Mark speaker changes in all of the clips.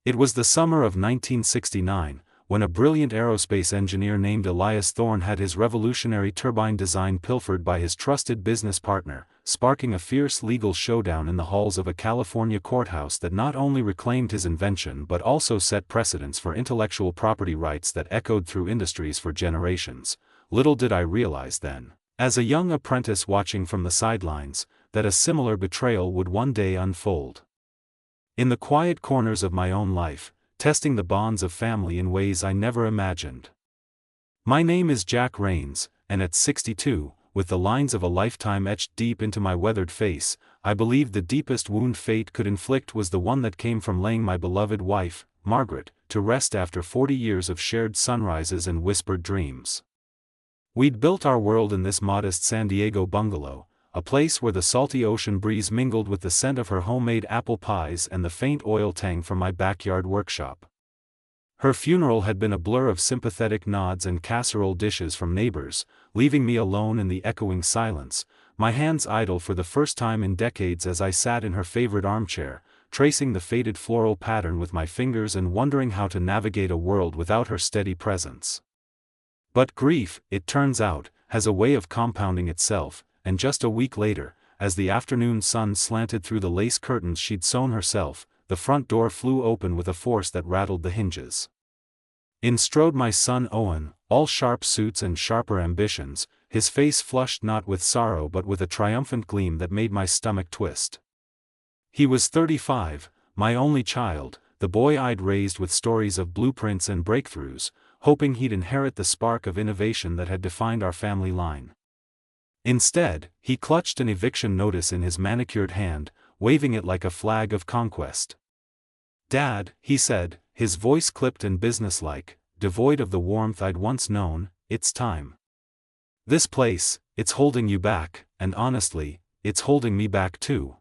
Speaker 1: It was the summer of 1969, when a brilliant aerospace engineer named Elias Thorne had his revolutionary turbine design pilfered by his trusted business partner, sparking a fierce legal showdown in the halls of a California courthouse that not only reclaimed his invention but also set precedents for intellectual property rights that echoed through industries for generations. Little did I realize then, as a young apprentice watching from the sidelines, that a similar betrayal would one day unfold. In the quiet corners of my own life, testing the bonds of family in ways I never imagined. My name is Jack Rains, and at 62, with the lines of a lifetime etched deep into my weathered face, I believed the deepest wound fate could inflict was the one that came from laying my beloved wife, Margaret, to rest after 40 years of shared sunrises and whispered dreams. We'd built our world in this modest San Diego bungalow, a place where the salty ocean breeze mingled with the scent of her homemade apple pies and the faint oil tang from my backyard workshop. Her funeral had been a blur of sympathetic nods and casserole dishes from neighbors, leaving me alone in the echoing silence, my hands idle for the first time in decades as I sat in her favorite armchair, tracing the faded floral pattern with my fingers and wondering how to navigate a world without her steady presence. But grief, it turns out, has a way of compounding itself, and just a week later, as the afternoon sun slanted through the lace curtains she'd sewn herself, the front door flew open with a force that rattled the hinges. In strode my son Owen, all sharp suits and sharper ambitions, his face flushed not with sorrow but with a triumphant gleam that made my stomach twist. He was 35, my only child, the boy I'd raised with stories of blueprints and breakthroughs, hoping he'd inherit the spark of innovation that had defined our family line. Instead, he clutched an eviction notice in his manicured hand, waving it like a flag of conquest. "Dad," he said, his voice clipped and businesslike, devoid of the warmth I'd once known, "it's time. This place, it's holding you back, and honestly, it's holding me back too."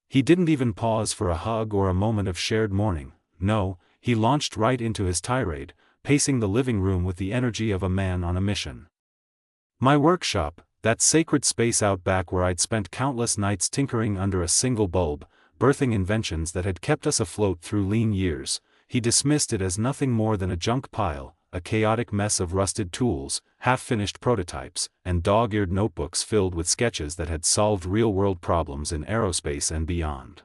Speaker 1: He didn't even pause for a hug or a moment of shared mourning. No, he launched right into his tirade, pacing the living room with the energy of a man on a mission. My workshop, that sacred space out back where I'd spent countless nights tinkering under a single bulb, birthing inventions that had kept us afloat through lean years, he dismissed it as nothing more than a junk pile, a chaotic mess of rusted tools, half-finished prototypes, and dog-eared notebooks filled with sketches that had solved real-world problems in aerospace and beyond.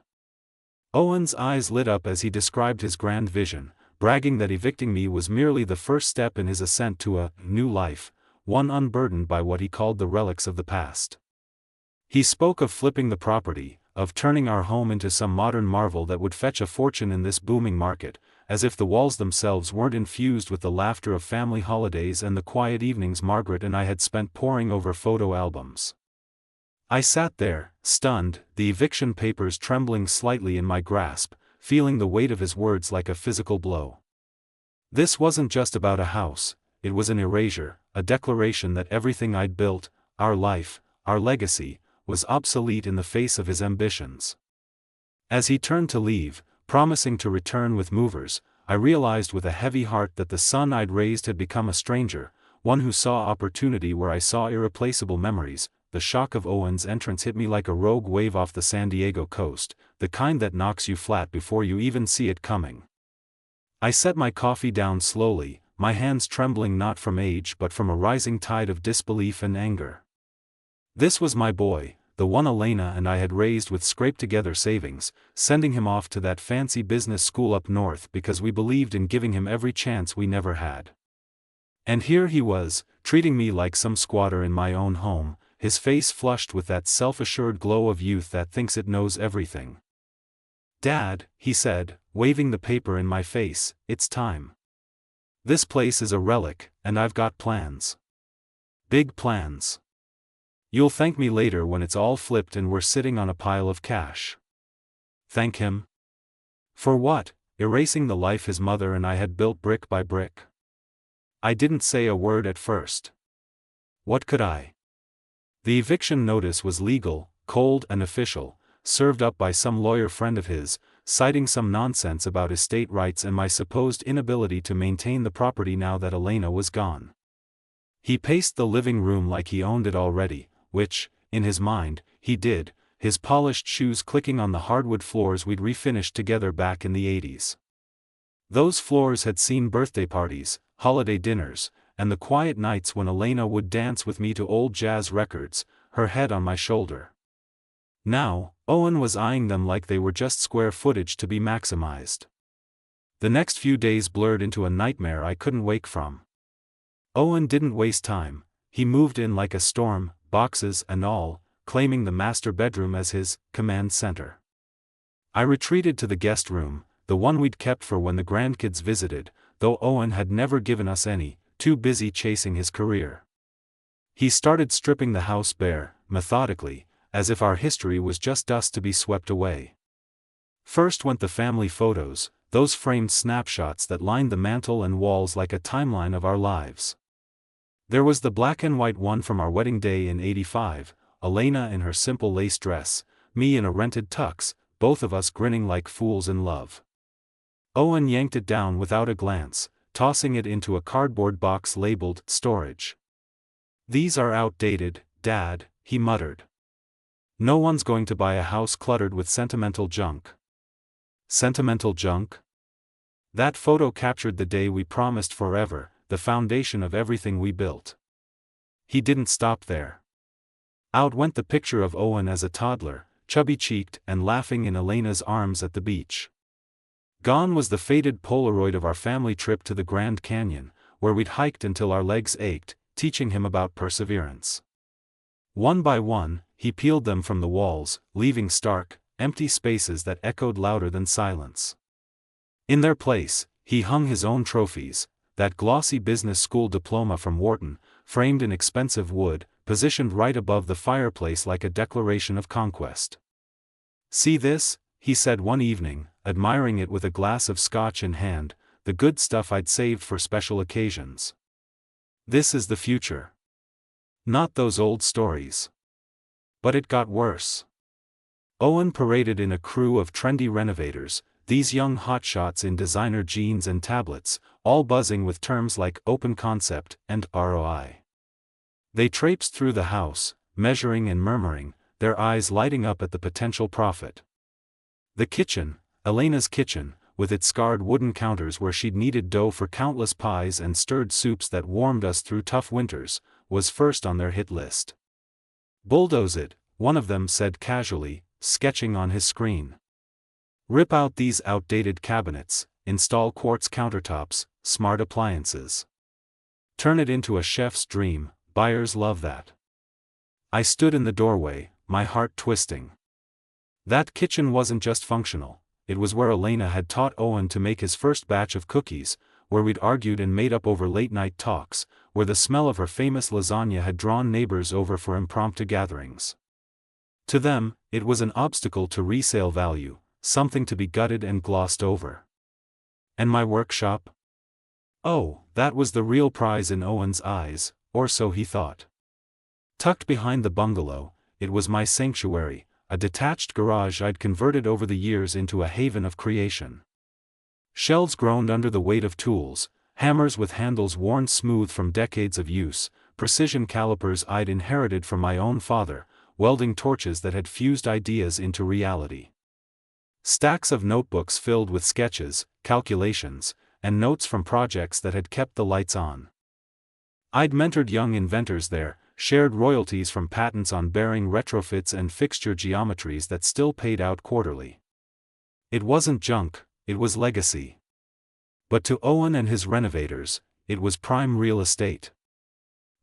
Speaker 1: Owen's eyes lit up as he described his grand vision, bragging that evicting me was merely the first step in his ascent to a new life, one unburdened by what he called the relics of the past. He spoke of flipping the property, of turning our home into some modern marvel that would fetch a fortune in this booming market, as if the walls themselves weren't infused with the laughter of family holidays and the quiet evenings Margaret and I had spent poring over photo albums. I sat there, stunned, the eviction papers trembling slightly in my grasp, feeling the weight of his words like a physical blow. This wasn't just about a house, it was an erasure, a declaration that everything I'd built, our life, our legacy, was obsolete in the face of his ambitions. As he turned to leave, promising to return with movers, I realized with a heavy heart that the son I'd raised had become a stranger, one who saw opportunity where I saw irreplaceable memories. The shock of Owen's entrance hit me like a rogue wave off the San Diego coast, the kind that knocks you flat before you even see it coming. I set my coffee down slowly, my hands trembling not from age but from a rising tide of disbelief and anger. This was my boy, the one Elena and I had raised with scraped-together savings, sending him off to that fancy business school up north because we believed in giving him every chance we never had. And here he was, treating me like some squatter in my own home, his face flushed with that self-assured glow of youth that thinks it knows everything. "Dad," he said, waving the paper in my face, "it's time. This place is a relic, and I've got plans. Big plans. You'll thank me later when it's all flipped and we're sitting on a pile of cash." Thank him? For what? Erasing the life his mother and I had built brick by brick. I didn't say a word at first. What could I? The eviction notice was legal, cold and official, served up by some lawyer friend of his, citing some nonsense about estate rights and my supposed inability to maintain the property now that Elena was gone. He paced the living room like he owned it already, which, in his mind, he did, his polished shoes clicking on the hardwood floors we'd refinished together back in the 80s. Those floors had seen birthday parties, holiday dinners, and the quiet nights when Elena would dance with me to old jazz records, her head on my shoulder. Now, Owen was eyeing them like they were just square footage to be maximized. The next few days blurred into a nightmare I couldn't wake from. Owen didn't waste time, he moved in like a storm, boxes and all, claiming the master bedroom as his command center. I retreated to the guest room, the one we'd kept for when the grandkids visited, though Owen had never given us any, too busy chasing his career. He started stripping the house bare, methodically, as if our history was just dust to be swept away. First went the family photos, those framed snapshots that lined the mantel and walls like a timeline of our lives. There was the black and white one from our wedding day in '85, Elena in her simple lace dress, me in a rented tux, both of us grinning like fools in love. Owen yanked it down without a glance, tossing it into a cardboard box labeled storage. "These are outdated, Dad," he muttered. "No one's going to buy a house cluttered with sentimental junk." Sentimental junk? That photo captured the day we promised forever, the foundation of everything we built. He didn't stop there. Out went the picture of Owen as a toddler, chubby-cheeked and laughing in Elena's arms at the beach. Gone was the faded Polaroid of our family trip to the Grand Canyon, where we'd hiked until our legs ached, teaching him about perseverance. One by one, he peeled them from the walls, leaving stark, empty spaces that echoed louder than silence. In their place, he hung his own trophies, that glossy business school diploma from Wharton, framed in expensive wood, positioned right above the fireplace like a declaration of conquest. "See this?" he said one evening, admiring it with a glass of scotch in hand, the good stuff I'd saved for special occasions. "This is the future. Not those old stories." But it got worse. Owen paraded in a crew of trendy renovators, these young hotshots in designer jeans and tablets, all buzzing with terms like open concept and ROI. They traipsed through the house, measuring and murmuring, their eyes lighting up at the potential profit. The kitchen, Elena's kitchen, with its scarred wooden counters where she'd kneaded dough for countless pies and stirred soups that warmed us through tough winters, was first on their hit list. "Bulldoze it," one of them said casually, sketching on his screen. "Rip out these outdated cabinets, install quartz countertops, smart appliances. Turn it into a chef's dream, buyers love that." I stood in the doorway, my heart twisting. That kitchen wasn't just functional, it was where Elena had taught Owen to make his first batch of cookies, where we'd argued and made up over late-night talks, where the smell of her famous lasagna had drawn neighbors over for impromptu gatherings. To them, it was an obstacle to resale value, something to be gutted and glossed over. And my workshop? Oh, that was the real prize in Owen's eyes, or so he thought. Tucked behind the bungalow, it was my sanctuary, a detached garage I'd converted over the years into a haven of creation. Shelves groaned under the weight of tools, hammers with handles worn smooth from decades of use, precision calipers I'd inherited from my own father, welding torches that had fused ideas into reality. Stacks of notebooks filled with sketches, calculations, and notes from projects that had kept the lights on. I'd mentored young inventors there, shared royalties from patents on bearing retrofits and fixture geometries that still paid out quarterly. It wasn't junk, it was legacy. But to Owen and his renovators, it was prime real estate.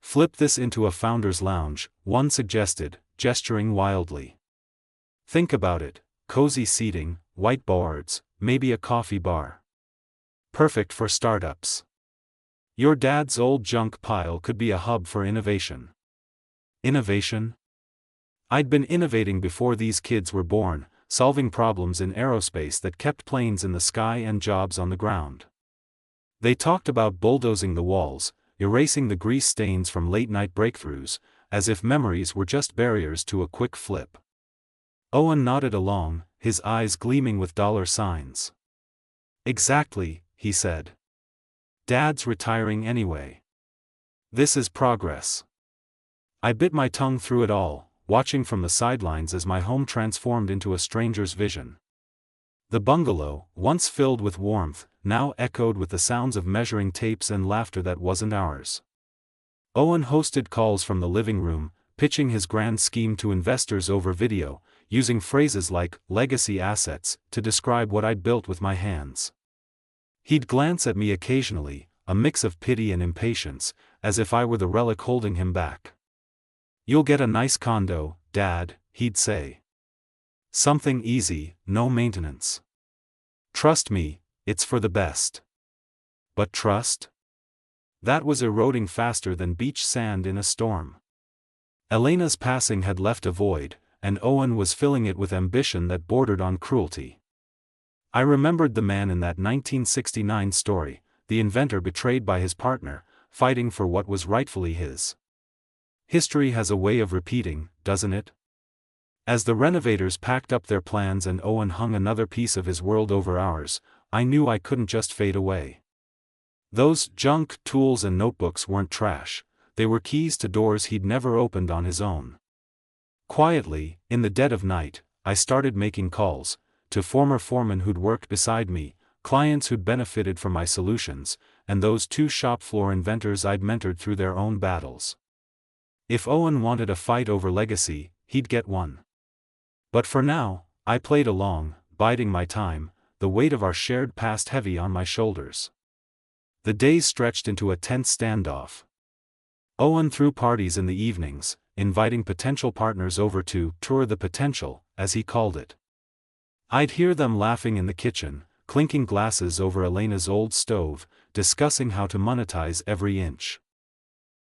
Speaker 1: "Flip this into a founder's lounge," one suggested, gesturing wildly. "Think about it, cozy seating, white boards, maybe a coffee bar. Perfect for startups. Your dad's old junk pile could be a hub for innovation." Innovation? I'd been innovating before these kids were born, solving problems in aerospace that kept planes in the sky and jobs on the ground. They talked about bulldozing the walls, erasing the grease stains from late-night breakthroughs, as if memories were just barriers to a quick flip. Owen nodded along, his eyes gleaming with dollar signs. "Exactly," he said. "Dad's retiring anyway. This is progress." I bit my tongue through it all, watching from the sidelines as my home transformed into a stranger's vision. The bungalow, once filled with warmth, now echoed with the sounds of measuring tapes and laughter that wasn't ours. Owen hosted calls from the living room, pitching his grand scheme to investors over video, using phrases like legacy assets to describe what I'd built with my hands. He'd glance at me occasionally, a mix of pity and impatience, as if I were the relic holding him back. "You'll get a nice condo, Dad," he'd say. "Something easy, no maintenance. Trust me, it's for the best." But trust? That was eroding faster than beach sand in a storm. Elena's passing had left a void, and Owen was filling it with ambition that bordered on cruelty. I remembered the man in that 1969 story, the inventor betrayed by his partner, fighting for what was rightfully his. History has a way of repeating, doesn't it? As the renovators packed up their plans and Owen hung another piece of his world over ours, I knew I couldn't just fade away. Those junk tools and notebooks weren't trash, they were keys to doors he'd never opened on his own. Quietly, in the dead of night, I started making calls, to former foremen who'd worked beside me, clients who'd benefited from my solutions, and those two shop floor inventors I'd mentored through their own battles. If Owen wanted a fight over legacy, he'd get one. But for now, I played along, biding my time, the weight of our shared past heavy on my shoulders. The days stretched into a tense standoff. Owen threw parties in the evenings, inviting potential partners over to tour the potential, as he called it. I'd hear them laughing in the kitchen, clinking glasses over Elena's old stove, discussing how to monetize every inch.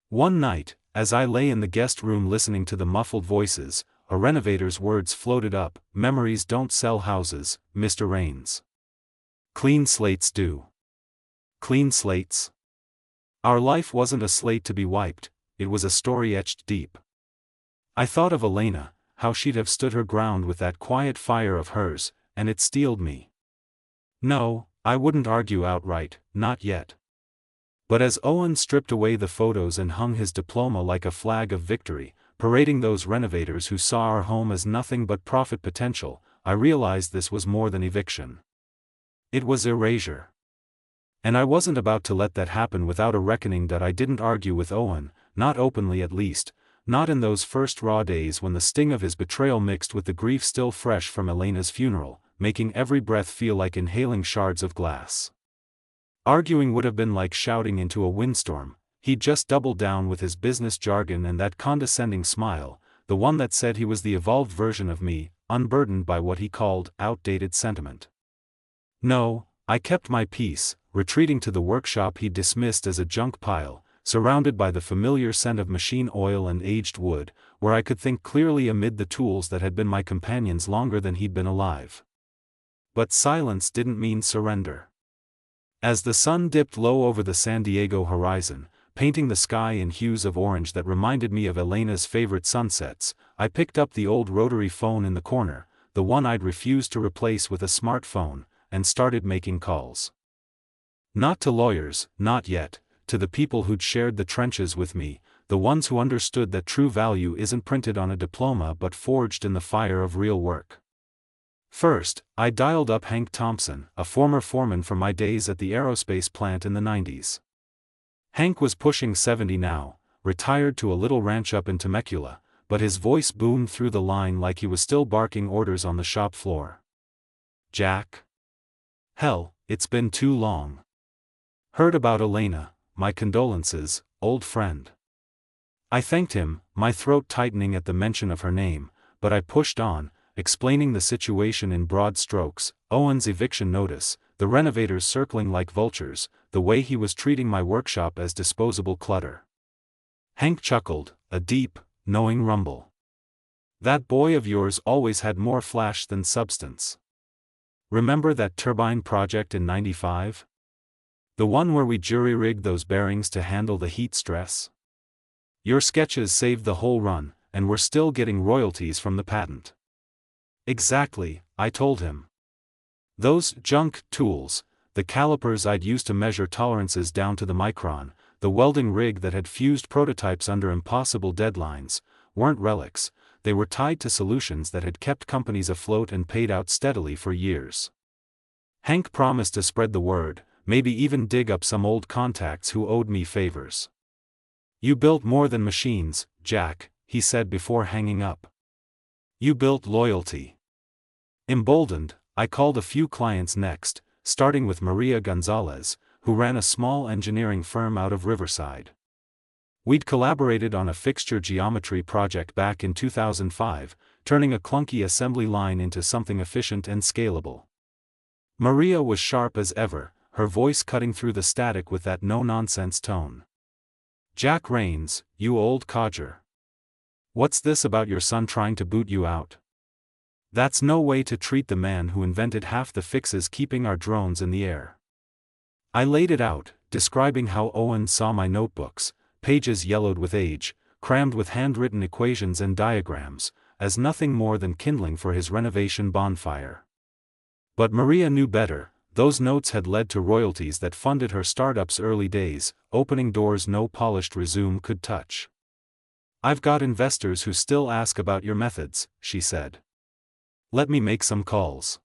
Speaker 1: One night, as I lay in the guest room listening to the muffled voices, a renovator's words floated up: "Memories don't sell houses, Mr. Rains. Clean slates do." Clean slates? Our life wasn't a slate to be wiped, it was a story etched deep. I thought of Elena, how she'd have stood her ground with that quiet fire of hers, and it steeled me. No, I wouldn't argue outright, not yet. But as Owen stripped away the photos and hung his diploma like a flag of victory, parading those renovators who saw our home as nothing but profit potential, I realized this was more than eviction. It was erasure. And I wasn't about to let that happen without a reckoning that I didn't argue with Owen, not openly at least, not in those first raw days when the sting of his betrayal mixed with the grief still fresh from Elena's funeral, making every breath feel like inhaling shards of glass. Arguing would have been like shouting into a windstorm. He'd just doubled down with his business jargon and that condescending smile, the one that said he was the evolved version of me, unburdened by what he called outdated sentiment. No, I kept my peace, retreating to the workshop he'd dismissed as a junk pile, surrounded by the familiar scent of machine oil and aged wood, where I could think clearly amid the tools that had been my companions longer than he'd been alive. But silence didn't mean surrender. As the sun dipped low over the San Diego horizon, painting the sky in hues of orange that reminded me of Elena's favorite sunsets, I picked up the old rotary phone in the corner, the one I'd refused to replace with a smartphone, and started making calls. Not to lawyers, not yet, to the people who'd shared the trenches with me, the ones who understood that true value isn't printed on a diploma but forged in the fire of real work. First, I dialed up Hank Thompson, a former foreman from my days at the aerospace plant in the 90s. Hank was pushing 70 now, retired to a little ranch up in Temecula, but his voice boomed through the line like he was still barking orders on the shop floor. "Jack? Hell, it's been too long. Heard about Elena, my condolences, old friend." I thanked him, my throat tightening at the mention of her name, but I pushed on, explaining the situation in broad strokes: Owen's eviction notice, the renovators circling like vultures, the way he was treating my workshop as disposable clutter. Hank chuckled, a deep, knowing rumble. "That boy of yours always had more flash than substance. Remember that turbine project in '95? The one where we jury-rigged those bearings to handle the heat stress? Your sketches saved the whole run, and we're still getting royalties from the patent." "Exactly," I told him. "Those junk tools, the calipers I'd used to measure tolerances down to the micron, the welding rig that had fused prototypes under impossible deadlines, weren't relics, they were tied to solutions that had kept companies afloat and paid out steadily for years. Hank promised to spread the word, maybe even dig up some old contacts who owed me favors. You built more than machines, Jack, he said before hanging up. You built loyalty. Emboldened, I called a few clients next, starting with Maria Gonzalez, who ran a small engineering firm out of Riverside. We'd collaborated on a fixture geometry project back in 2005, turning a clunky assembly line into something efficient and scalable. Maria was sharp as ever, her voice cutting through the static with that no-nonsense tone. Jack Rains, you old codger. What's this about your son trying to boot you out? That's no way to treat the man who invented half the fixes keeping our drones in the air. I laid it out, describing how Owen saw my notebooks, pages yellowed with age, crammed with handwritten equations and diagrams, as nothing more than kindling for his renovation bonfire. But Maria knew better. Those notes had led to royalties that funded her startup's early days, opening doors no polished resume could touch. I've got investors who still ask about your methods, she said. Let me make some calls.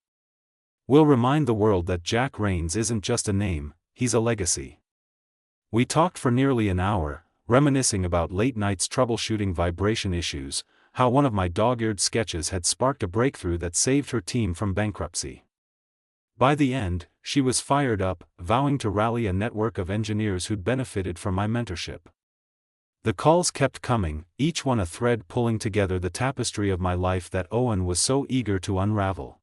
Speaker 1: We'll remind the world that Jack Rains isn't just a name, he's a legacy. We talked for nearly an hour, reminiscing about late nights troubleshooting vibration issues, how one of my dog-eared sketches had sparked a breakthrough that saved her team from bankruptcy. By the end, she was fired up, vowing to rally a network of engineers who'd benefited from my mentorship. The calls kept coming, each one a thread pulling together the tapestry of my life that Owen was so eager to unravel.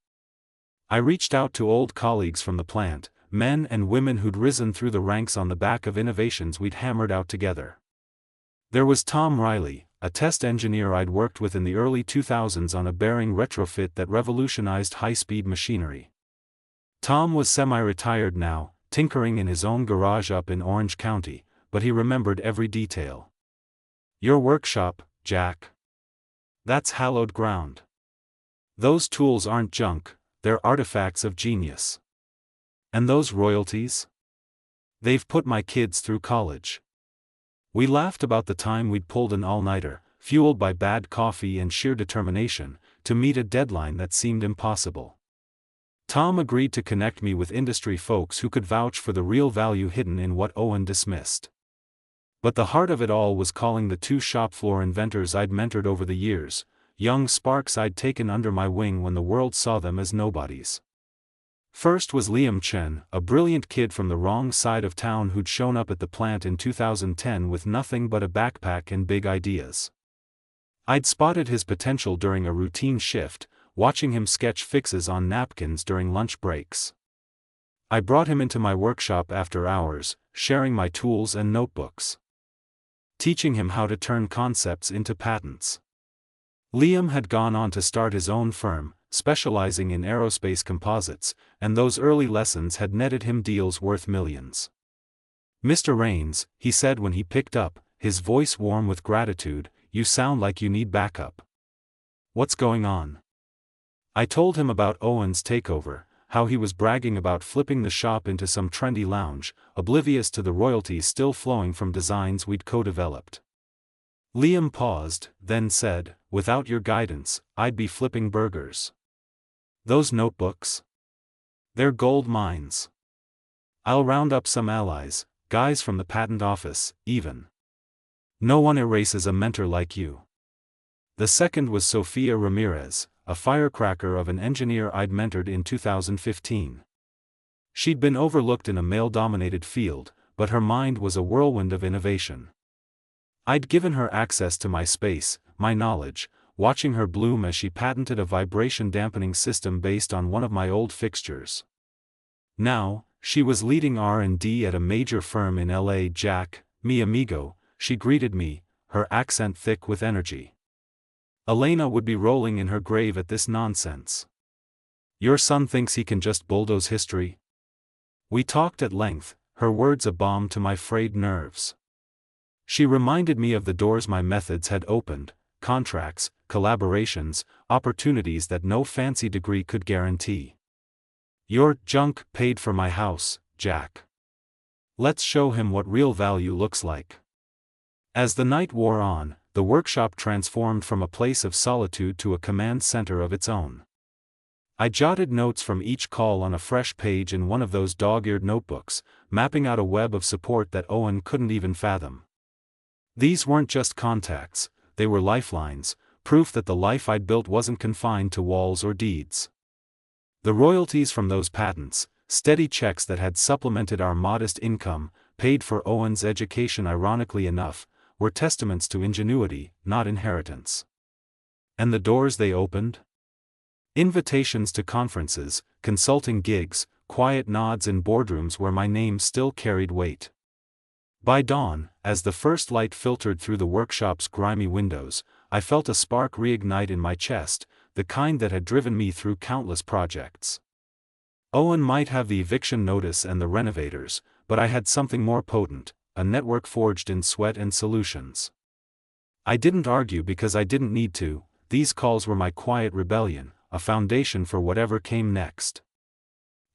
Speaker 1: I reached out to old colleagues from the plant, men and women who'd risen through the ranks on the back of innovations we'd hammered out together. There was Tom Riley, a test engineer I'd worked with in the early 2000s on a bearing retrofit that revolutionized high-speed machinery. Tom was semi-retired now, tinkering in his own garage up in Orange County, but he remembered every detail. Your workshop, Jack. That's hallowed ground. Those tools aren't junk, they're artifacts of genius. And those royalties? They've put my kids through college. We laughed about the time we'd pulled an all-nighter, fueled by bad coffee and sheer determination, to meet a deadline that seemed impossible. Tom agreed to connect me with industry folks who could vouch for the real value hidden in what Owen dismissed. But the heart of it all was calling the two shop floor inventors I'd mentored over the years, young sparks I'd taken under my wing when the world saw them as nobodies. First was Liam Chen, a brilliant kid from the wrong side of town who'd shown up at the plant in 2010 with nothing but a backpack and big ideas. I'd spotted his potential during a routine shift, watching him sketch fixes on napkins during lunch breaks. I brought him into my workshop after hours, sharing my tools and notebooks, teaching him how to turn concepts into patents. Liam had gone on to start his own firm, specializing in aerospace composites, and those early lessons had netted him deals worth millions. Mr. Rains, he said when he picked up, his voice warm with gratitude, you sound like you need backup. What's going on? I told him about Owen's takeover, how he was bragging about flipping the shop into some trendy lounge, oblivious to the royalties still flowing from designs we'd co-developed. Liam paused, then said, without your guidance, I'd be flipping burgers. Those notebooks? They're gold mines. I'll round up some allies, guys from the patent office, even. No one erases a mentor like you. The second was Sofia Ramirez, a firecracker of an engineer I'd mentored in 2015. She'd been overlooked in a male-dominated field, but her mind was a whirlwind of innovation. I'd given her access to my space, my knowledge, watching her bloom as she patented a vibration-dampening system based on one of my old fixtures. Now, she was leading R&D at a major firm in LA. Jack, mi amigo, she greeted me, her accent thick with energy. Elena would be rolling in her grave at this nonsense. Your son thinks he can just bulldoze history? We talked at length, her words a balm to my frayed nerves. She reminded me of the doors my methods had opened, contracts, collaborations, opportunities that no fancy degree could guarantee. Your junk paid for my house, Jack. Let's show him what real value looks like. As the night wore on, the workshop transformed from a place of solitude to a command center of its own. I jotted notes from each call on a fresh page in one of those dog-eared notebooks, mapping out a web of support that Owen couldn't even fathom. These weren't just contacts, they were lifelines, proof that the life I'd built wasn't confined to walls or deeds. The royalties from those patents, steady checks that had supplemented our modest income, paid for Owen's education ironically enough, were testaments to ingenuity, not inheritance. And the doors they opened? Invitations to conferences, consulting gigs, quiet nods in boardrooms where my name still carried weight. By dawn, as the first light filtered through the workshop's grimy windows, I felt a spark reignite in my chest, the kind that had driven me through countless projects. Owen might have the eviction notice and the renovators, but I had something more potent, a network forged in sweat and solutions. I didn't argue because I didn't need to, these calls were my quiet rebellion, a foundation for whatever came next.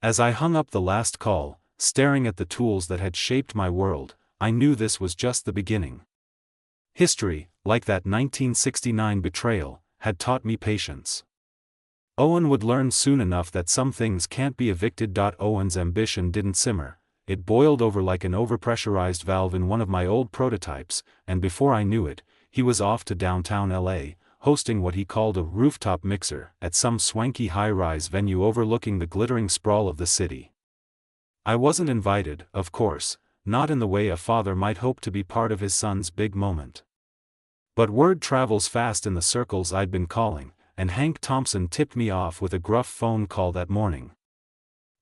Speaker 1: As I hung up the last call, staring at the tools that had shaped my world, I knew this was just the beginning. History, like that 1969 betrayal, had taught me patience. Owen would learn soon enough that some things can't be evicted. Owen's ambition didn't simmer, it boiled over like an overpressurized valve in one of my old prototypes, and before I knew it, he was off to downtown LA, hosting what he called a rooftop mixer at some swanky high-rise venue overlooking the glittering sprawl of the city. I wasn't invited, of course, not in the way a father might hope to be part of his son's big moment. But word travels fast in the circles I'd been calling, and Hank Thompson tipped me off with a gruff phone call that morning.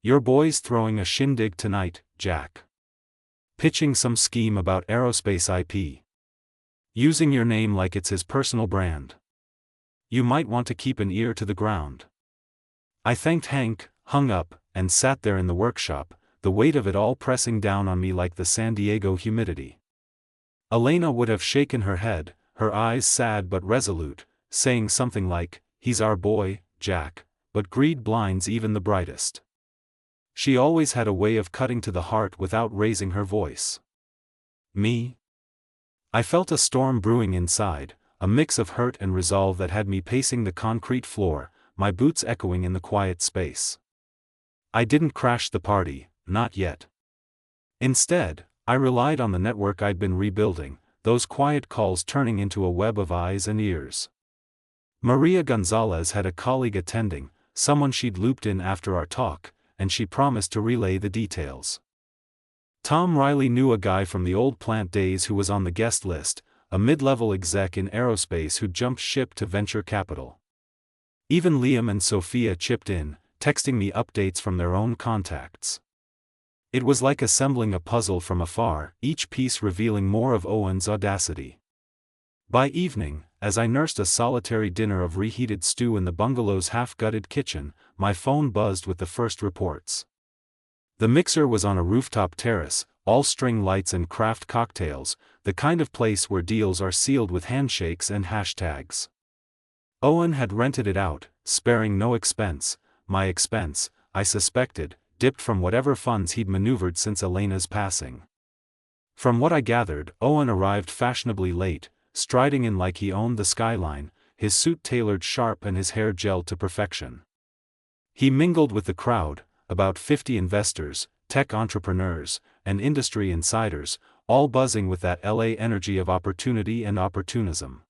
Speaker 1: "Your boy's throwing a shindig tonight, Jack. Pitching some scheme about aerospace IP. Using your name like it's his personal brand. You might want to keep an ear to the ground." I thanked Hank, hung up, and sat there in the workshop, the weight of it all pressing down on me like the San Diego humidity. Elena would have shaken her head, her eyes sad but resolute, saying something like, "He's our boy, Jack," but greed blinds even the brightest. She always had a way of cutting to the heart without raising her voice. Me? I felt a storm brewing inside, a mix of hurt and resolve that had me pacing the concrete floor, my boots echoing in the quiet space. I didn't crash the party, not yet. Instead, I relied on the network I'd been rebuilding, those quiet calls turning into a web of eyes and ears. Maria Gonzalez had a colleague attending, someone she'd looped in after our talk, and she promised to relay the details. Tom Riley knew a guy from the old plant days who was on the guest list, a mid-level exec in aerospace who jumped ship to venture capital. Even Liam and Sophia chipped in, texting me updates from their own contacts. It was like assembling a puzzle from afar, each piece revealing more of Owen's audacity. By evening, as I nursed a solitary dinner of reheated stew in the bungalow's half-gutted kitchen, my phone buzzed with the first reports. The mixer was on a rooftop terrace, all string lights and craft cocktails, the kind of place where deals are sealed with handshakes and hashtags. Owen had rented it out, sparing no expense, my expense, I suspected, dipped from whatever funds he'd maneuvered since Elena's passing. From what I gathered, Owen arrived fashionably late, striding in like he owned the skyline, his suit tailored sharp and his hair gelled to perfection. He mingled with the crowd, about 50 investors, tech entrepreneurs, and industry insiders, all buzzing with that LA energy of opportunity and opportunism.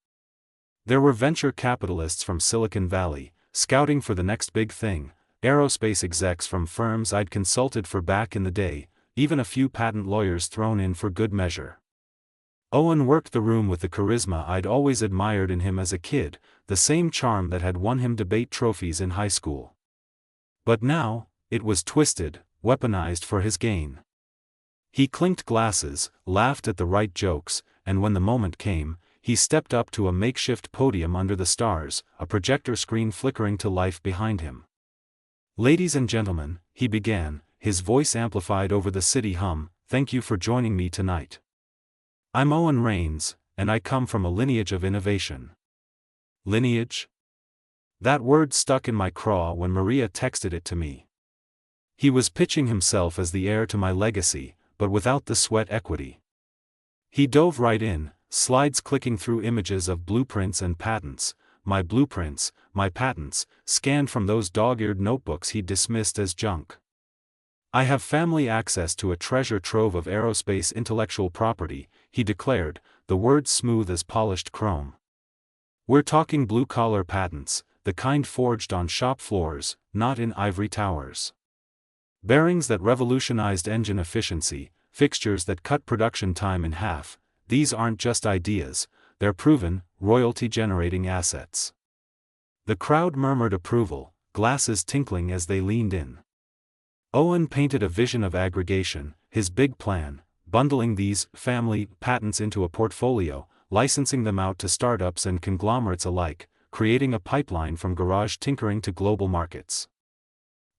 Speaker 1: There were venture capitalists from Silicon Valley, scouting for the next big thing, aerospace execs from firms I'd consulted for back in the day, even a few patent lawyers thrown in for good measure. Owen worked the room with the charisma I'd always admired in him as a kid, the same charm that had won him debate trophies in high school. But now, it was twisted, weaponized for his gain. He clinked glasses, laughed at the right jokes, and when the moment came, he stepped up to a makeshift podium under the stars, a projector screen flickering to life behind him. "Ladies and gentlemen," he began, his voice amplified over the city hum, "thank you for joining me tonight. I'm Owen Raines, and I come from a lineage of innovation." Lineage? That word stuck in my craw when Maria texted it to me. He was pitching himself as the heir to my legacy, but without the sweat equity. He dove right in, slides clicking through images of blueprints and patents, my blueprints, my patents, scanned from those dog-eared notebooks he'd dismissed as junk. I have family access to a treasure trove of aerospace intellectual property, he declared, the words smooth as polished chrome. We're talking blue-collar patents, the kind forged on shop floors, not in ivory towers. Bearings that revolutionized engine efficiency, fixtures that cut production time in half, these aren't just ideas, they're proven, royalty-generating assets. The crowd murmured approval, glasses tinkling as they leaned in. Owen painted a vision of aggregation, his big plan, bundling these family patents into a portfolio, licensing them out to startups and conglomerates alike, creating a pipeline from garage tinkering to global markets.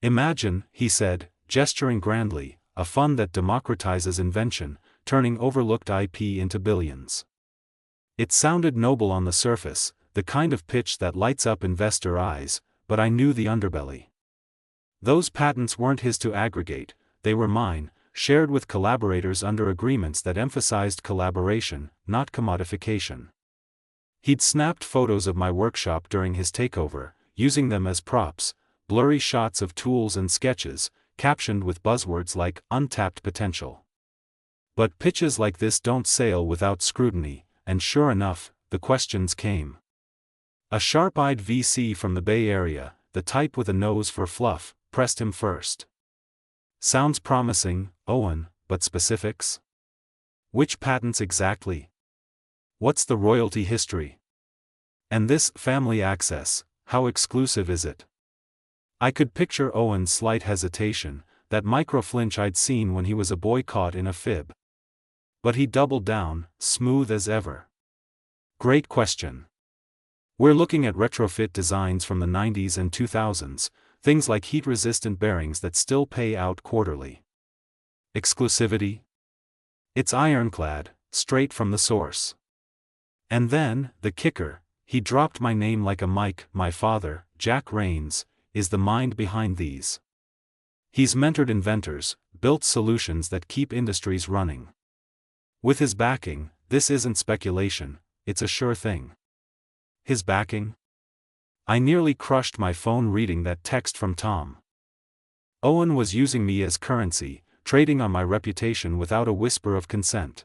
Speaker 1: Imagine, he said, gesturing grandly, a fund that democratizes invention, turning overlooked IP into billions. It sounded noble on the surface, the kind of pitch that lights up investor eyes, but I knew the underbelly. Those patents weren't his to aggregate, they were mine, shared with collaborators under agreements that emphasized collaboration, not commodification. He'd snapped photos of my workshop during his takeover, using them as props, blurry shots of tools and sketches, captioned with buzzwords like untapped potential. But pitches like this don't sail without scrutiny, and sure enough, the questions came. A sharp-eyed VC from the Bay Area, the type with a nose for fluff, pressed him first. Sounds promising, Owen, but specifics? Which patents exactly? What's the royalty history? And this family access, how exclusive is it? I could picture Owen's slight hesitation, that micro-flinch I'd seen when he was a boy caught in a fib. But he doubled down, smooth as ever. Great question. We're looking at retrofit designs from the 90s and 2000s, things like heat-resistant bearings that still pay out quarterly. Exclusivity? It's ironclad, straight from the source. And then, the kicker, he dropped my name like a mic. My father, Jack Rains, is the mind behind these. He's mentored inventors, built solutions that keep industries running. With his backing, this isn't speculation, it's a sure thing. His backing? I nearly crushed my phone reading that text from Tom. Owen was using me as currency, trading on my reputation without a whisper of consent.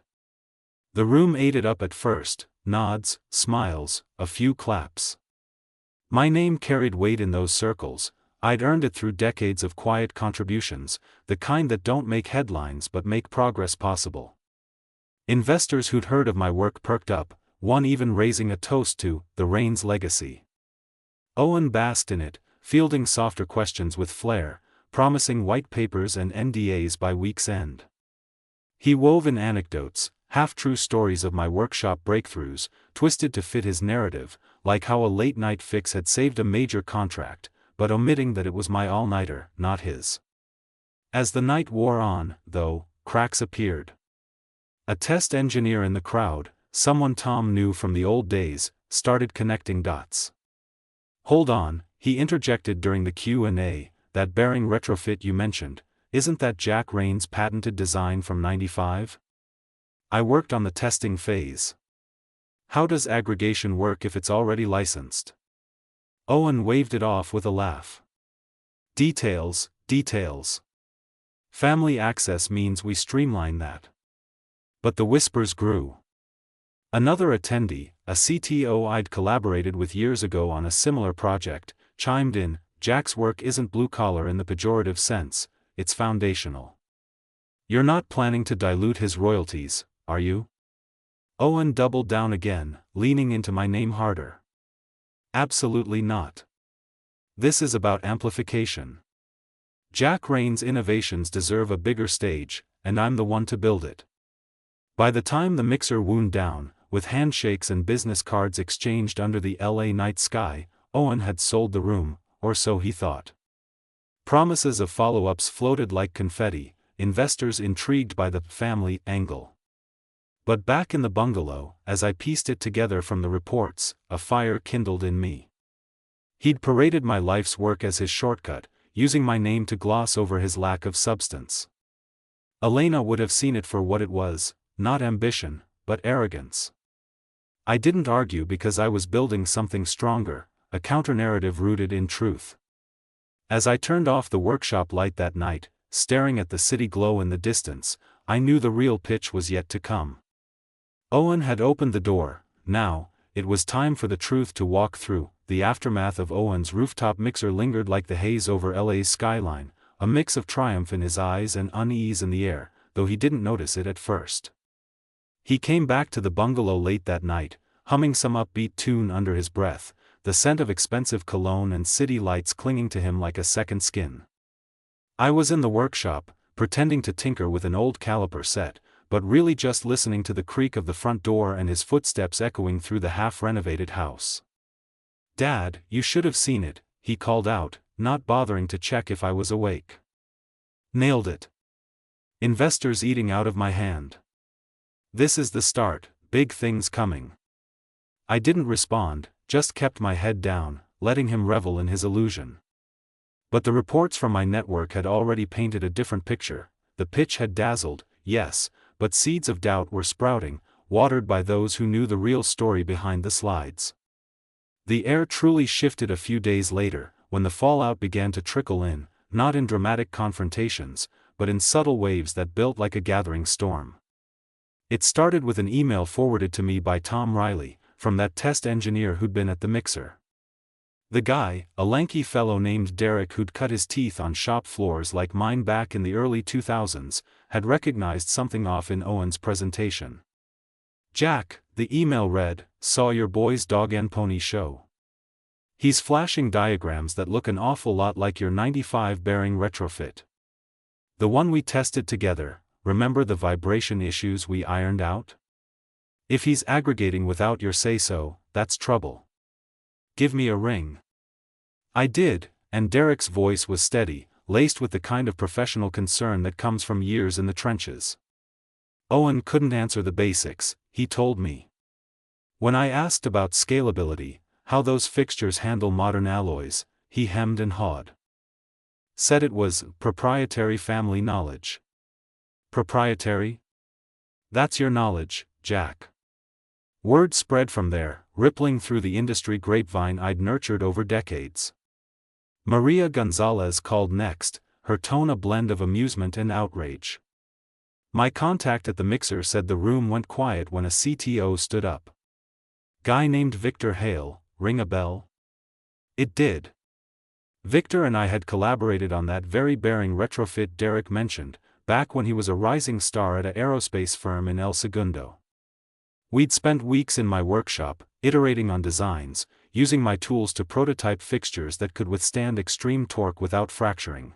Speaker 1: The room ate it up at first, nods, smiles, a few claps. My name carried weight in those circles, I'd earned it through decades of quiet contributions, the kind that don't make headlines but make progress possible. Investors who'd heard of my work perked up, one even raising a toast to the Rains legacy. Owen basked in it, fielding softer questions with flair, promising white papers and NDAs by week's end. He wove in anecdotes, half-true stories of my workshop breakthroughs, twisted to fit his narrative, like how a late-night fix had saved a major contract, but omitting that it was my all-nighter, not his. As the night wore on, though, cracks appeared. A test engineer in the crowd, someone Tom knew from the old days, started connecting dots. Hold on, he interjected during the Q&A, that bearing retrofit you mentioned, isn't that Jack Rains' patented design from '95? I worked on the testing phase. How does aggregation work if it's already licensed? Owen waved it off with a laugh. Details, details. Family access means we streamline that. But the whispers grew. Another attendee, a CTO I'd collaborated with years ago on a similar project, chimed in, Jack's work isn't blue-collar in the pejorative sense, it's foundational. You're not planning to dilute his royalties, are you? Owen doubled down again, leaning into my name harder. Absolutely not. This is about amplification. Jack Rains' innovations deserve a bigger stage, and I'm the one to build it. By the time the mixer wound down, with handshakes and business cards exchanged under the LA night sky, Owen had sold the room, or so he thought. Promises of follow-ups floated like confetti, investors intrigued by the family angle. But back in the bungalow, as I pieced it together from the reports, a fire kindled in me. He'd paraded my life's work as his shortcut, using my name to gloss over his lack of substance. Elena would have seen it for what it was, not ambition, but arrogance. I didn't argue because I was building something stronger, a counter-narrative rooted in truth. As I turned off the workshop light that night, staring at the city glow in the distance, I knew the real pitch was yet to come. Owen had opened the door. Now, it was time for the truth to walk through. The aftermath of Owen's rooftop mixer lingered like the haze over LA's skyline, a mix of triumph in his eyes and unease in the air, though he didn't notice it at first. He came back to the bungalow late that night, humming some upbeat tune under his breath, the scent of expensive cologne and city lights clinging to him like a second skin. I was in the workshop, pretending to tinker with an old caliper set, but really just listening to the creak of the front door and his footsteps echoing through the half-renovated house. "Dad, you should have seen it," he called out, not bothering to check if I was awake. "Nailed it. Investors eating out of my hand. This is the start, big things coming." I didn't respond, just kept my head down, letting him revel in his illusion. But the reports from my network had already painted a different picture. The pitch had dazzled, yes, but seeds of doubt were sprouting, watered by those who knew the real story behind the slides. The air truly shifted a few days later, when the fallout began to trickle in, not in dramatic confrontations, but in subtle waves that built like a gathering storm. It started with an email forwarded to me by Tom Riley, from that test engineer who'd been at the mixer. The guy, a lanky fellow named Derek who'd cut his teeth on shop floors like mine back in the early 2000s, had recognized something off in Owen's presentation. "Jack," the email read, "saw your boy's dog and pony show. He's flashing diagrams that look an awful lot like your 95 bearing retrofit. The one we tested together, remember the vibration issues we ironed out? If he's aggregating without your say-so, that's trouble. Give me a ring." I did, and Derek's voice was steady, laced with the kind of professional concern that comes from years in the trenches. "Owen couldn't answer the basics," he told me. "When I asked about scalability, how those fixtures handle modern alloys, he hemmed and hawed. Said it was proprietary family knowledge." "Proprietary? That's your knowledge, Jack." Word spread from there, rippling through the industry grapevine I'd nurtured over decades. Maria Gonzalez called next, her tone a blend of amusement and outrage. My contact at the mixer said the room went quiet when a CTO stood up. "Guy named Victor Hale, ring a bell?" It did. Victor and I had collaborated on that very bearing retrofit Derek mentioned, back when he was a rising star at an aerospace firm in El Segundo. We'd spent weeks in my workshop, iterating on designs, using my tools to prototype fixtures that could withstand extreme torque without fracturing.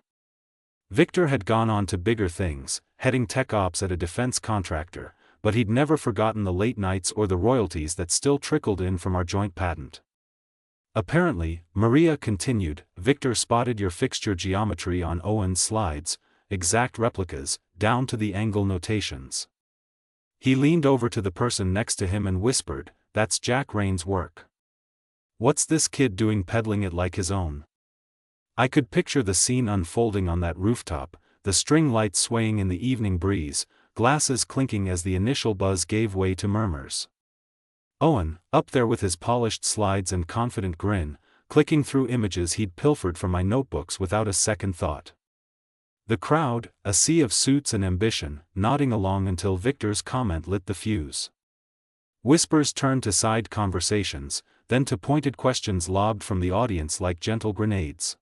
Speaker 1: Victor had gone on to bigger things, heading tech ops at a defense contractor, but he'd never forgotten the late nights or the royalties that still trickled in from our joint patent. Apparently, Maria continued, "Victor spotted your fixture geometry on Owen's slides, exact replicas, down to the angle notations. He leaned over to the person next to him and whispered, 'That's Jack Rain's work. What's this kid doing peddling it like his own?'" I could picture the scene unfolding on that rooftop, the string lights swaying in the evening breeze, glasses clinking as the initial buzz gave way to murmurs. Owen, up there with his polished slides and confident grin, clicking through images he'd pilfered from my notebooks without a second thought. The crowd, a sea of suits and ambition, nodding along until Victor's comment lit the fuse. Whispers turned to side conversations, then to pointed questions lobbed from the audience like gentle grenades.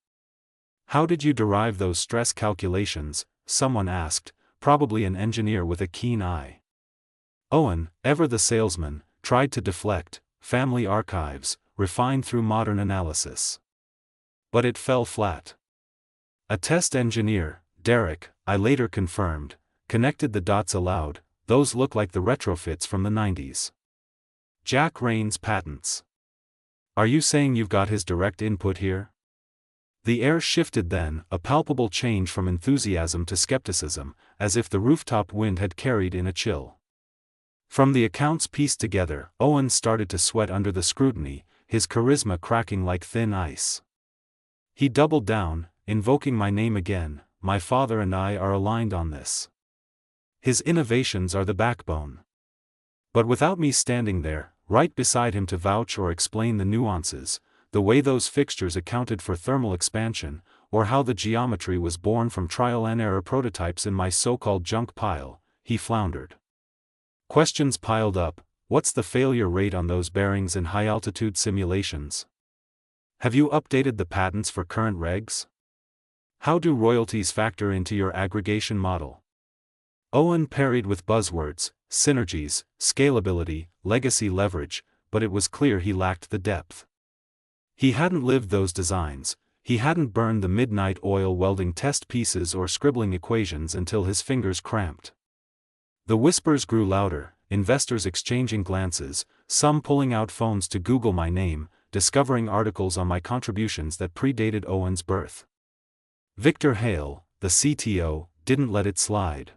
Speaker 1: "How did you derive those stress calculations?" someone asked, probably an engineer with a keen eye. Owen, ever the salesman, tried to deflect, "Family archives, refined through modern analysis." But it fell flat. A test engineer, Derek, I later confirmed, connected the dots aloud, "Those look like the retrofits from the 90s. Jack Rain's patents. Are you saying you've got his direct input here?" The air shifted then, a palpable change from enthusiasm to skepticism, as if the rooftop wind had carried in a chill. From the accounts pieced together, Owen started to sweat under the scrutiny, his charisma cracking like thin ice. He doubled down, invoking my name again, "My father and I are aligned on this. His innovations are the backbone." But without me standing there, right beside him to vouch or explain the nuances, the way those fixtures accounted for thermal expansion, or how the geometry was born from trial-and-error prototypes in my so-called junk pile, he floundered. Questions piled up. What's the failure rate on those bearings in high-altitude simulations? Have you updated the patents for current regs? How do royalties factor into your aggregation model? Owen parried with buzzwords, synergies, scalability, legacy leverage, but it was clear he lacked the depth. He hadn't lived those designs, he hadn't burned the midnight oil welding test pieces or scribbling equations until his fingers cramped. The whispers grew louder, investors exchanging glances, some pulling out phones to Google my name, discovering articles on my contributions that predated Owen's birth. Victor Hale, the CTO, didn't let it slide.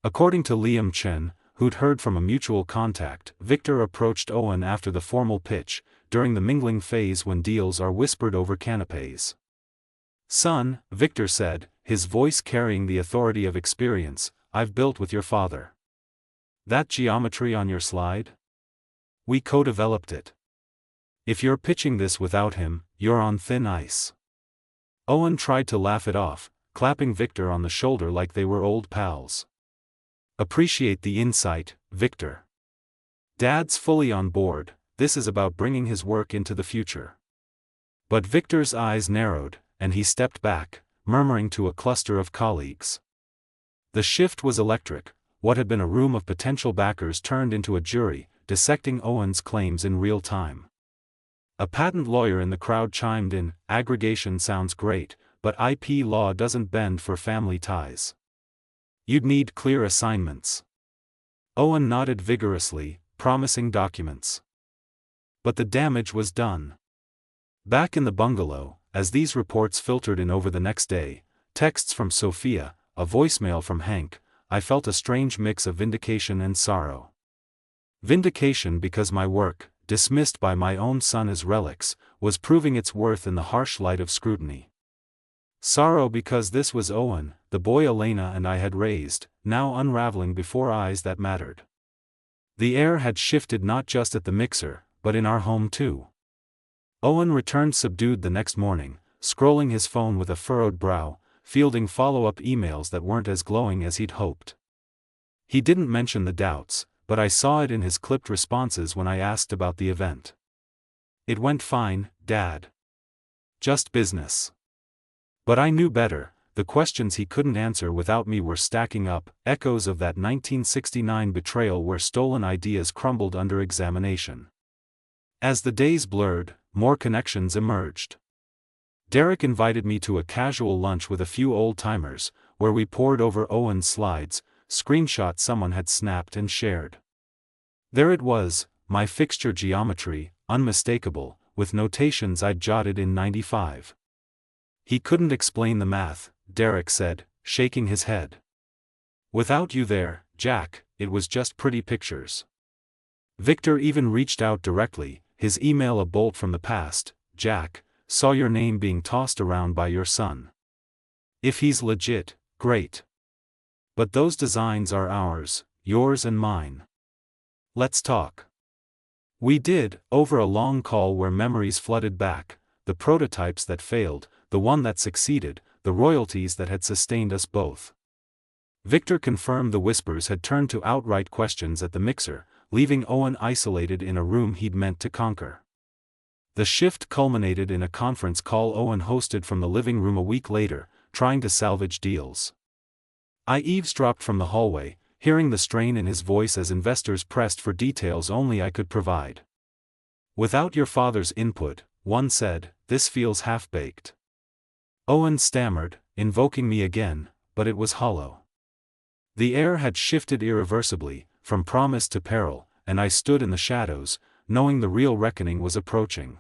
Speaker 1: According to Liam Chen, who'd heard from a mutual contact, Victor approached Owen after the formal pitch, during the mingling phase when deals are whispered over canapes. "Son," Victor said, his voice carrying the authority of experience, "I've built with your father. That geometry on your slide? We co-developed it. If you're pitching this without him, you're on thin ice." Owen tried to laugh it off, clapping Victor on the shoulder like they were old pals. "Appreciate the insight, Victor. Dad's fully on board, this is about bringing his work into the future." But Victor's eyes narrowed, and he stepped back, murmuring to a cluster of colleagues. The shift was electric. What had been a room of potential backers turned into a jury, dissecting Owen's claims in real time. A patent lawyer in the crowd chimed in, "Aggregation sounds great, but IP law doesn't bend for family ties. You'd need clear assignments." Owen nodded vigorously, promising documents. But the damage was done. Back in the bungalow, as these reports filtered in over the next day, texts from Sophia, a voicemail from Hank, I felt a strange mix of vindication and sorrow. Vindication because my work, dismissed by my own son as relics, was proving its worth in the harsh light of scrutiny. Sorrow because this was Owen, the boy Elena and I had raised, now unraveling before eyes that mattered. The air had shifted not just at the mixer, but in our home too. Owen returned subdued the next morning, scrolling his phone with a furrowed brow, fielding follow-up emails that weren't as glowing as he'd hoped. He didn't mention the doubts, but I saw it in his clipped responses when I asked about the event. "It went fine, Dad. Just business." But I knew better. The questions he couldn't answer without me were stacking up, echoes of that 1969 betrayal where stolen ideas crumbled under examination. As the days blurred, more connections emerged. Derek invited me to a casual lunch with a few old-timers, where we pored over Owen's slides, screenshots someone had snapped and shared. There it was, my fixture geometry, unmistakable, with notations I'd jotted in '95. He couldn't explain the math, Derek said, shaking his head. "Without you there, Jack, it was just pretty pictures." Victor even reached out directly, his email a bolt from the past. "Jack, saw your name being tossed around by your son. If he's legit, great. But those designs are ours, yours and mine. Let's talk." We did, over a long call where memories flooded back, the prototypes that failed, the one that succeeded, the royalties that had sustained us both. Victor confirmed the whispers had turned to outright questions at the mixer, leaving Owen isolated in a room he'd meant to conquer. The shift culminated in a conference call Owen hosted from the living room a week later, trying to salvage deals. I eavesdropped from the hallway, hearing the strain in his voice as investors pressed for details only I could provide. "Without your father's input," one said, "this feels half-baked." Owen stammered, invoking me again, but it was hollow. The air had shifted irreversibly, from promise to peril, and I stood in the shadows, knowing the real reckoning was approaching.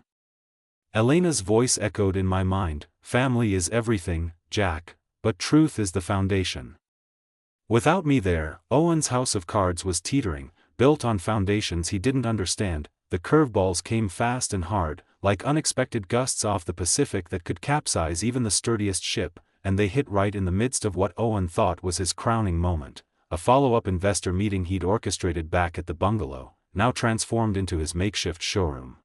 Speaker 1: Elena's voice echoed in my mind, "Family is everything, Jack, but truth is the foundation." Without me there, Owen's house of cards was teetering, built on foundations he didn't understand. The curveballs came fast and hard, like unexpected gusts off the Pacific that could capsize even the sturdiest ship, and they hit right in the midst of what Owen thought was his crowning moment, a follow-up investor meeting he'd orchestrated back at the bungalow, now transformed into his makeshift showroom.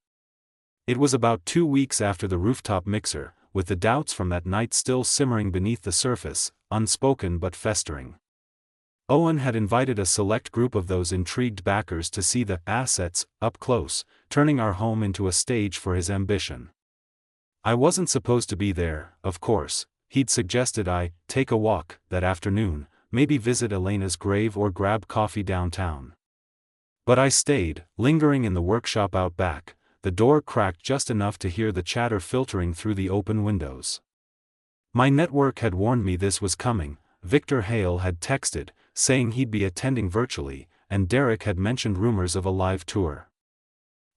Speaker 1: It was about 2 weeks after the rooftop mixer, with the doubts from that night still simmering beneath the surface, unspoken but festering. Owen had invited a select group of those intrigued backers to see the assets up close, turning our home into a stage for his ambition. I wasn't supposed to be there, of course. He'd suggested I take a walk that afternoon, maybe visit Elena's grave or grab coffee downtown. But I stayed, lingering in the workshop out back, the door cracked just enough to hear the chatter filtering through the open windows. My network had warned me this was coming. Victor Hale had texted, saying he'd be attending virtually, and Derek had mentioned rumors of a live tour.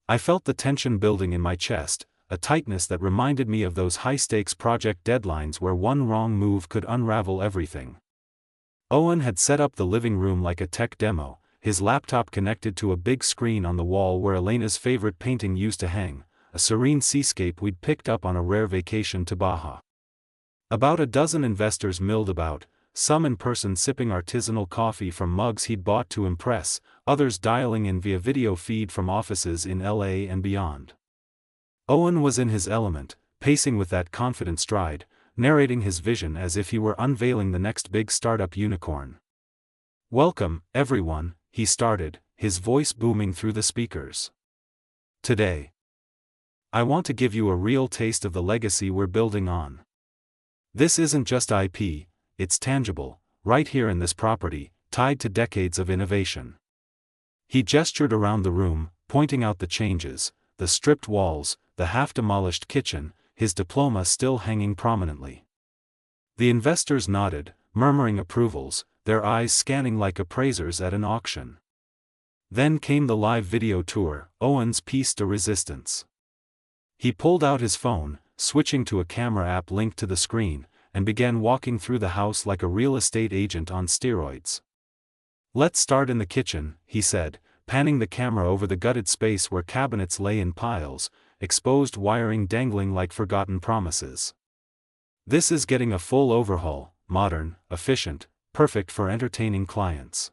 Speaker 1: I felt the tension building in my chest, a tightness that reminded me of those high-stakes project deadlines where one wrong move could unravel everything. Owen had set up the living room like a tech demo, his laptop connected to a big screen on the wall where Elena's favorite painting used to hang, a serene seascape we'd picked up on a rare vacation to Baja. About a dozen investors milled about, some in person sipping artisanal coffee from mugs he'd bought to impress, others dialing in via video feed from offices in LA and beyond. Owen was in his element, pacing with that confident stride, narrating his vision as if he were unveiling the next big startup unicorn. "Welcome, everyone," he started, his voice booming through the speakers. "Today, I want to give you a real taste of the legacy we're building on. This isn't just IP, it's tangible, right here in this property, tied to decades of innovation." He gestured around the room, pointing out the changes, the stripped walls, the half-demolished kitchen, his diploma still hanging prominently. The investors nodded, murmuring approvals, their eyes scanning like appraisers at an auction. Then came the live video tour, Owen's piece de resistance. He pulled out his phone, switching to a camera app linked to the screen, and began walking through the house like a real estate agent on steroids. "Let's start in the kitchen," he said, panning the camera over the gutted space where cabinets lay in piles, exposed wiring dangling like forgotten promises. "This is getting a full overhaul, modern, efficient, perfect for entertaining clients."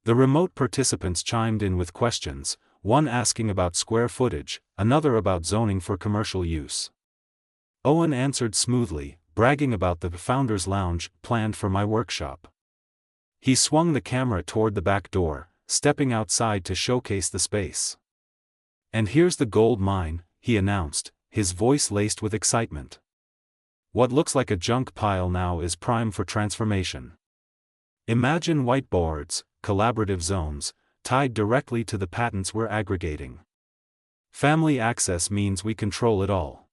Speaker 1: The remote participants chimed in with questions, one asking about square footage, another about zoning for commercial use. Owen answered smoothly, bragging about the founder's lounge planned for my workshop. He swung the camera toward the back door, stepping outside to showcase the space. "And here's the gold mine," he announced, his voice laced with excitement. "What looks like a junk pile now is prime for transformation. Imagine whiteboards, collaborative zones, tied directly to the patents we're aggregating. Family access means we control it all."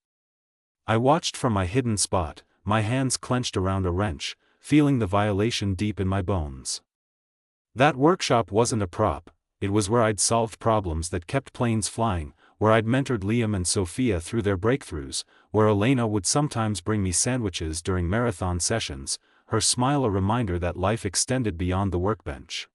Speaker 1: I watched from my hidden spot, my hands clenched around a wrench, feeling the violation deep in my bones. That workshop wasn't a prop, it was where I'd solved problems that kept planes flying, where I'd mentored Liam and Sophia through their breakthroughs, where Elena would sometimes bring me sandwiches during marathon sessions, her smile a reminder that life extended beyond the workbench.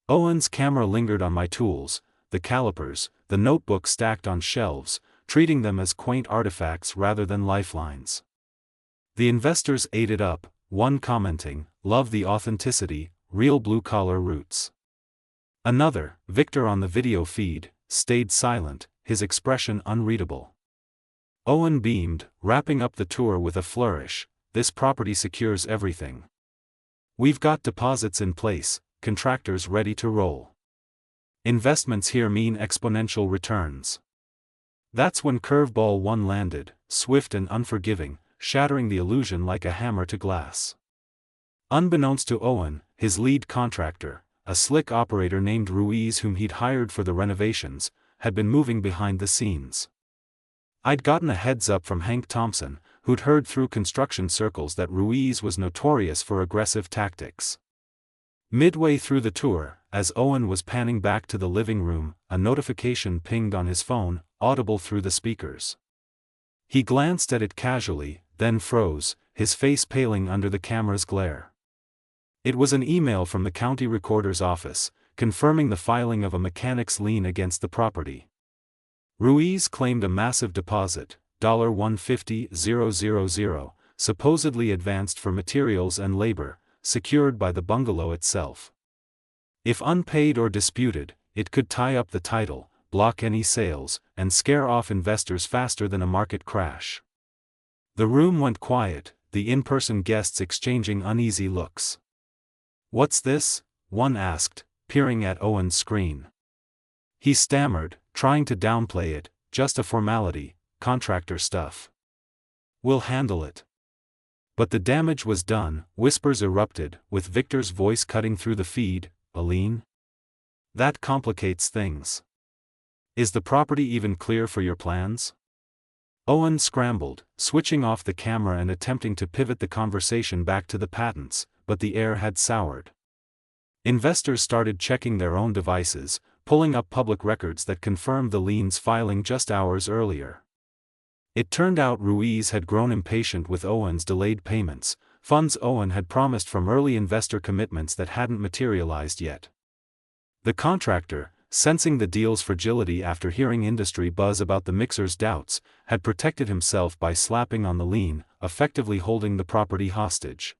Speaker 1: Owen's camera lingered on my tools, the calipers, the notebook stacked on shelves, treating them as quaint artifacts rather than lifelines. The investors ate it up, one commenting, "Love the authenticity, real blue-collar roots." Another, Victor on the video feed, stayed silent, his expression unreadable. Owen beamed, wrapping up the tour with a flourish, "This property secures everything. We've got deposits in place, contractors ready to roll. Investments here mean exponential returns." That's when Curveball 1 landed, swift and unforgiving, shattering the illusion like a hammer to glass. Unbeknownst to Owen, his lead contractor, a slick operator named Ruiz whom he'd hired for the renovations, had been moving behind the scenes. I'd gotten a heads up from Hank Thompson, who'd heard through construction circles that Ruiz was notorious for aggressive tactics. Midway through the tour, as Owen was panning back to the living room, a notification pinged on his phone, audible through the speakers. He glanced at it casually, then froze, his face paling under the camera's glare. It was an email from the county recorder's office, confirming the filing of a mechanic's lien against the property. Ruiz claimed a massive deposit, $150,000, supposedly advanced for materials and labor, secured by the bungalow itself. If unpaid or disputed, it could tie up the title, block any sales, and scare off investors faster than a market crash. The room went quiet, the in-person guests exchanging uneasy looks. "What's this?" one asked, peering at Owen's screen. He stammered, trying to downplay it, "Just a formality, contractor stuff. We'll handle it." But the damage was done, whispers erupted, with Victor's voice cutting through the feed. "Aline? That complicates things. Is the property even clear for your plans?" Owen scrambled, switching off the camera and attempting to pivot the conversation back to the patents, but the air had soured. Investors started checking their own devices, pulling up public records that confirmed the liens filing just hours earlier. It turned out Ruiz had grown impatient with Owen's delayed payments, funds Owen had promised from early investor commitments that hadn't materialized yet. The contractor, sensing the deal's fragility after hearing industry buzz about the mixer's doubts, had protected himself by slapping on the lien, effectively holding the property hostage.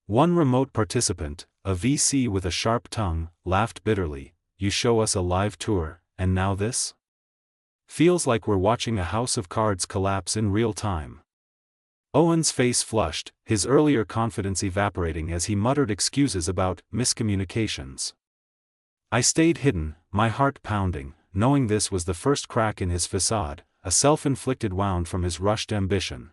Speaker 1: One remote participant, a VC with a sharp tongue, laughed bitterly. "You show us a live tour, and now this? Feels like we're watching a house of cards collapse in real time." Owen's face flushed, his earlier confidence evaporating as he muttered excuses about miscommunications. I stayed hidden, my heart pounding, knowing this was the first crack in his facade, a self-inflicted wound from his rushed ambition.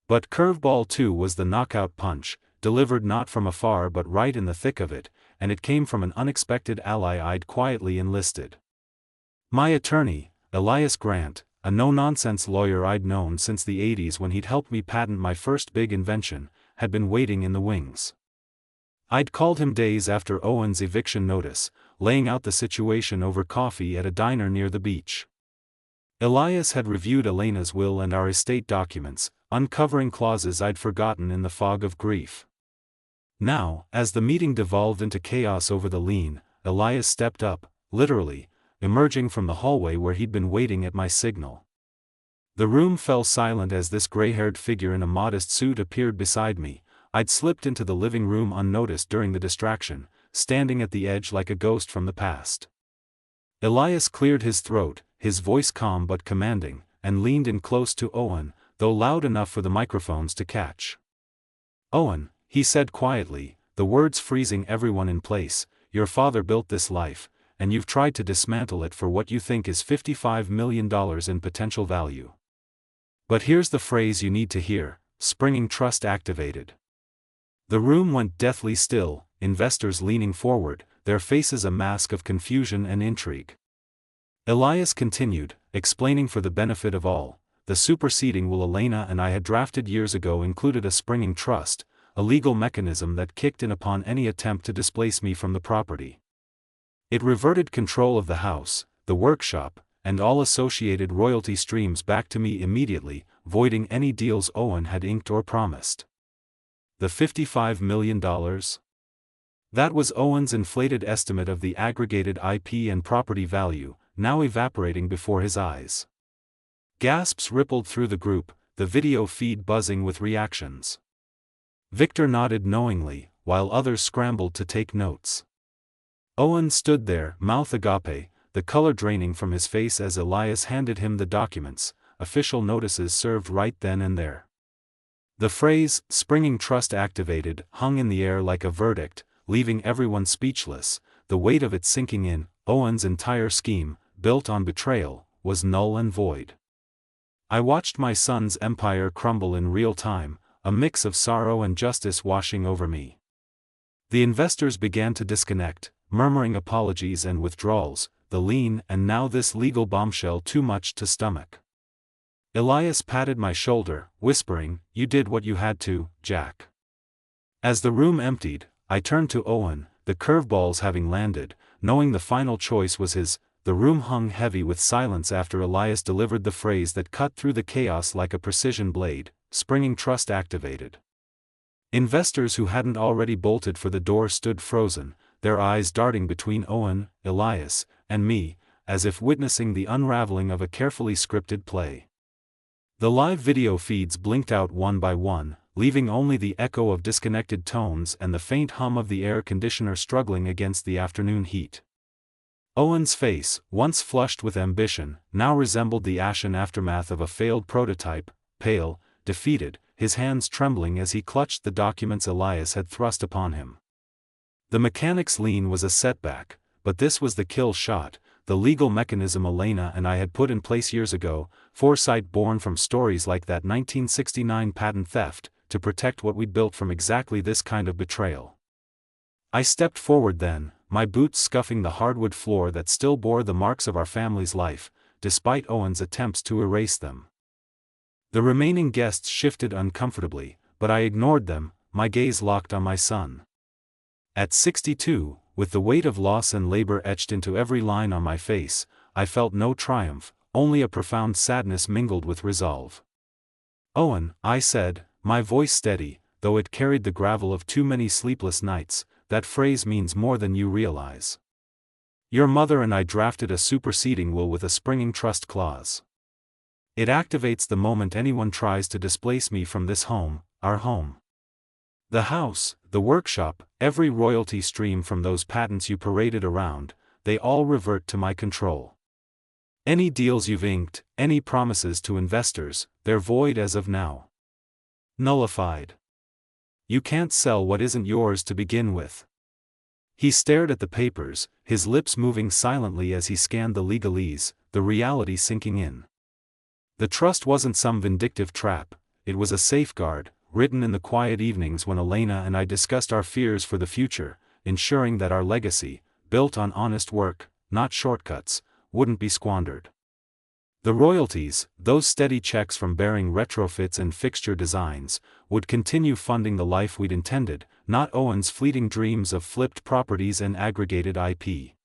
Speaker 1: But curveball 2 was the knockout punch, delivered not from afar but right in the thick of it, and it came from an unexpected ally I'd quietly enlisted. My attorney, Elias Grant, a no-nonsense lawyer I'd known since the 80s when he'd helped me patent my first big invention, had been waiting in the wings. I'd called him days after Owen's eviction notice, laying out the situation over coffee at a diner near the beach. Elias had reviewed Elena's will and our estate documents, uncovering clauses I'd forgotten in the fog of grief. Now, as the meeting devolved into chaos over the lien, Elias stepped up, literally, emerging from the hallway where he'd been waiting at my signal. The room fell silent as this gray-haired figure in a modest suit appeared beside me. I'd slipped into the living room unnoticed during the distraction, standing at the edge like a ghost from the past. Elias cleared his throat, his voice calm but commanding, and leaned in close to Owen, though loud enough for the microphones to catch. "Owen," he said quietly, the words freezing everyone in place, "your father built this life, and you've tried to dismantle it for what you think is $55 million in potential value. But here's the phrase you need to hear: springing trust activated." The room went deathly still, investors leaning forward, their faces a mask of confusion and intrigue. Elias continued, explaining for the benefit of all, "The superseding will Elena and I had drafted years ago included a springing trust, a legal mechanism that kicked in upon any attempt to displace me from the property. It reverted control of the house, the workshop, and all associated royalty streams back to me immediately, voiding any deals Owen had inked or promised." The $55 million? That was Owen's inflated estimate of the aggregated IP and property value, now evaporating before his eyes. Gasps rippled through the group, the video feed buzzing with reactions. Victor nodded knowingly, while others scrambled to take notes. Owen stood there, mouth agape, the color draining from his face as Elias handed him the documents, official notices served right then and there. The phrase, "springing trust activated," hung in the air like a verdict, leaving everyone speechless, the weight of it sinking in. Owen's entire scheme, built on betrayal, was null and void. I watched my son's empire crumble in real time, a mix of sorrow and justice washing over me. The investors began to disconnect, murmuring apologies and withdrawals, the lien and now this legal bombshell too much to stomach. Elias patted my shoulder, whispering, "You did what you had to, Jack." As the room emptied, I turned to Owen, the curveballs having landed, knowing the final choice was his. The room hung heavy with silence after Elias delivered the phrase that cut through the chaos like a precision blade: springing trust activated. Investors who hadn't already bolted for the door stood frozen, their eyes darting between Owen, Elias, and me, as if witnessing the unraveling of a carefully scripted play. The live video feeds blinked out one by one, leaving only the echo of disconnected tones and the faint hum of the air conditioner struggling against the afternoon heat. Owen's face, once flushed with ambition, now resembled the ashen aftermath of a failed prototype, pale, defeated, his hands trembling as he clutched the documents Elias had thrust upon him. The mechanic's lien was a setback, but this was the kill shot, the legal mechanism Elena and I had put in place years ago, foresight born from stories like that 1969 patent theft, to protect what we'd built from exactly this kind of betrayal. I stepped forward then, my boots scuffing the hardwood floor that still bore the marks of our family's life, despite Owen's attempts to erase them. The remaining guests shifted uncomfortably, but I ignored them, my gaze locked on my son. At 62, with the weight of loss and labor etched into every line on my face, I felt no triumph, only a profound sadness mingled with resolve. "Owen," I said, my voice steady, though it carried the gravel of too many sleepless nights, "that phrase means more than you realize. Your mother and I drafted a superseding will with a springing trust clause. It activates the moment anyone tries to displace me from this home, our home. The house, the workshop, every royalty stream from those patents you paraded around, they all revert to my control. Any deals you've inked, any promises to investors, they're void as of now. Nullified. You can't sell what isn't yours to begin with." He stared at the papers, his lips moving silently as he scanned the legalese, the reality sinking in. The trust wasn't some vindictive trap, it was a safeguard, written in the quiet evenings when Elena and I discussed our fears for the future, ensuring that our legacy, built on honest work, not shortcuts, wouldn't be squandered. The royalties, those steady checks from bearing retrofits and fixture designs, would continue funding the life we'd intended, not Owen's fleeting dreams of flipped properties and aggregated IP.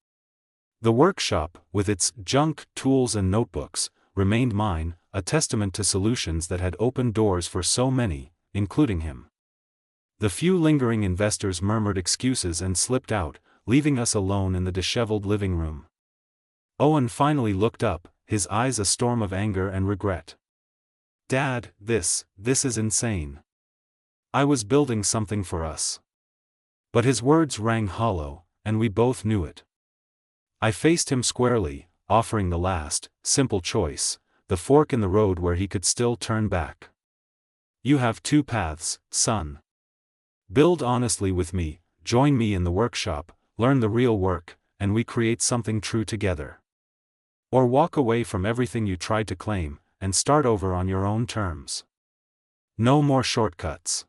Speaker 1: The workshop, with its junk, tools and notebooks, remained mine, a testament to solutions that had opened doors for so many, including him. The few lingering investors murmured excuses and slipped out, leaving us alone in the disheveled living room. Owen finally looked up, his eyes a storm of anger and regret. "Dad, this is insane. I was building something for us." But his words rang hollow, and we both knew it. I faced him squarely, offering the last, simple choice, the fork in the road where he could still turn back. "You have two paths, son. Build honestly with me, join me in the workshop, learn the real work, and we create something true together. Or walk away from everything you tried to claim, and start over on your own terms. No more shortcuts.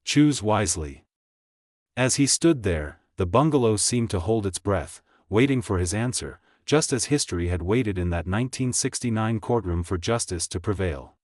Speaker 1: Choose wisely." As he stood there, the bungalow seemed to hold its breath, waiting for his answer, just as history had waited in that 1969 courtroom for justice to prevail.